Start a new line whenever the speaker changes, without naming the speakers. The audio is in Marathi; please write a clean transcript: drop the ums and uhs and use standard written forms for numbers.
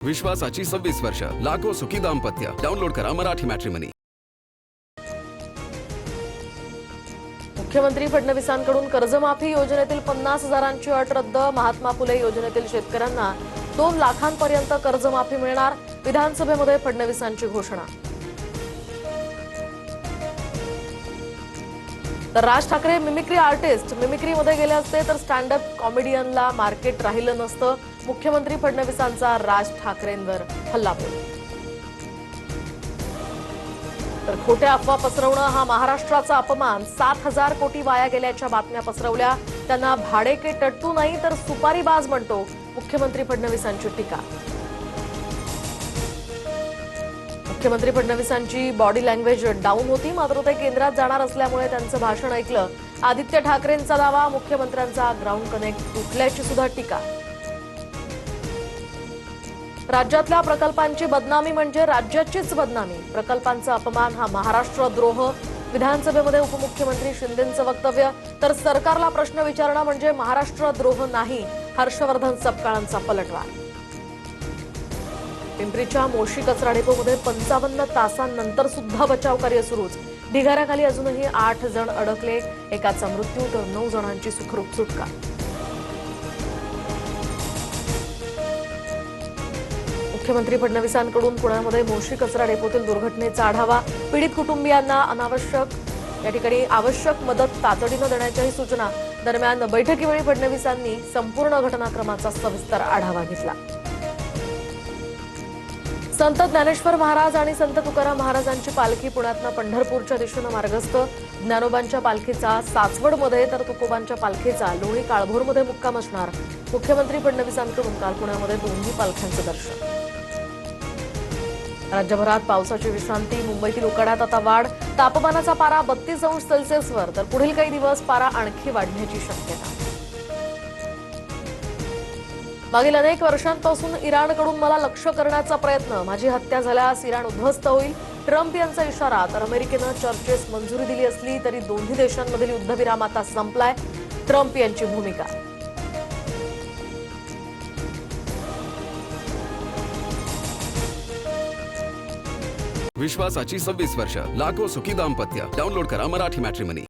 विश्वासाची 26 वर्ष, लाखो सुखी दाम्पत्य. डाउनलोड करा मराठी मॅट्रिमनी.
मुख्यमंत्री फडणवीसांकडून कर्जमाफी योजनेतील 50,000ची अट रद्द. महात्मा फुले योजनेतील शेतकऱ्यांना 2 लाखांपर्यंत कर्जमाफी मिळणार. विधानसभेमध्ये फडणवीसांची घोषणा. तर राज ठाकरे मिमिक्री आर्टिस्ट. मिमिक्रीमध्ये गेले असते तर स्टँड अप कॉमेडियनला मार्केट राहिलं नसतं. मुख्यमंत्री फडणवीसांचा राज ठाकरेंवर हल्लाबोल. तर खोट्या अफवा पसरवणं हा महाराष्ट्राचा अपमान. 7,000 कोटी वाया गेल्याच्या बातम्या पसरवल्या. त्यांना भाडे के टट्टू नाही तर सुपारीबाज म्हणतो. मुख्यमंत्री फडणवीसांची टीका. मुख्यमंत्री फडणवीसांची बॉडी लँग्वेज डाऊन होती, मात्र ते केंद्रात जाणार असल्यामुळे त्यांचं भाषण ऐकलं. आदित्य ठाकरेंचा दावा. मुख्यमंत्र्यांचा ग्राउंड कनेक्ट तुटल्याची सुद्धा टीका. राज्यातल्या प्रकल्पांची बदनामी म्हणजे राज्याचीच बदनामी. प्रकल्पांचा अपमान हा महाराष्ट्रद्रोह. विधानसभेमध्ये उपमुख्यमंत्री शिंदेंचं वक्तव्य. तर सरकारला प्रश्न विचारणं म्हणजे महाराष्ट्रद्रोह नाही. हर्षवर्धन सपकाळांचा पलटवार. पिंपरीच्या मोशी कचरा डेपोमध्ये 55 तासांनंतर सुद्धा बचावकार्य सुरूच. ढिगाऱ्याखाली अजूनही 8 जण अडकले. एकाचा मृत्यू तर 9 जणांची सुखरूप सुटका. मुख्यमंत्री फडणवीसांकडून पुण्यामध्ये मोशी कचरा डेपोतील दुर्घटनेचा आढावा. पीडित कुटुंबियांना आवश्यक मदत तातडीनं देण्याच्याही सूचना. दरम्यान बैठकीवेळी फडणवीसांनी संपूर्ण घटनाक्रमाचा सविस्तर आढावा घेतला. संत ज्ञानेश्वर महाराज आणि संत तुकाराम महाराजांची पालखी पुण्यातनं पंढरपूरच्या दिशेनं मार्गस्थ. ज्ञानोबांच्या पालखीचा सासवडमध्ये तर तुकोबांच्या पालखीचा लोणी काळभोरमध्ये मुक्काम असणार. मुख्यमंत्री फडणवीसांकडून काल पुण्यामध्ये दोन्ही पालख्यांचं दर्शन. राज्यभरात पावसाची विश्रांती. मुंबईतील उकाड्यात आता वाढ. तापमानाचा पारा 32 अंश सेल्सिअसवर तर पुढील काही दिवस पारा आणखी वाढण्याची शक्यता. मागील अनेक वर्षांपासून इराणकडून मला लक्ष्य करण्याचा प्रयत्न. माझी हत्या झाल्यास इराण उद्ध्वस्त होईल. ट्रम्प यांचा इशारा. तर अमेरिकेनं चर्चेस मंजुरी दिली असली तरी दोन्ही देशांमधील युद्धविराम आता संपलाय. ट्रम्प यांची भूमिका.
विश्वासाची 26 वर्ष, लाखो सुखी दाम्पत्य. डाउनलोड करा मराठी मॅट्रिमनी.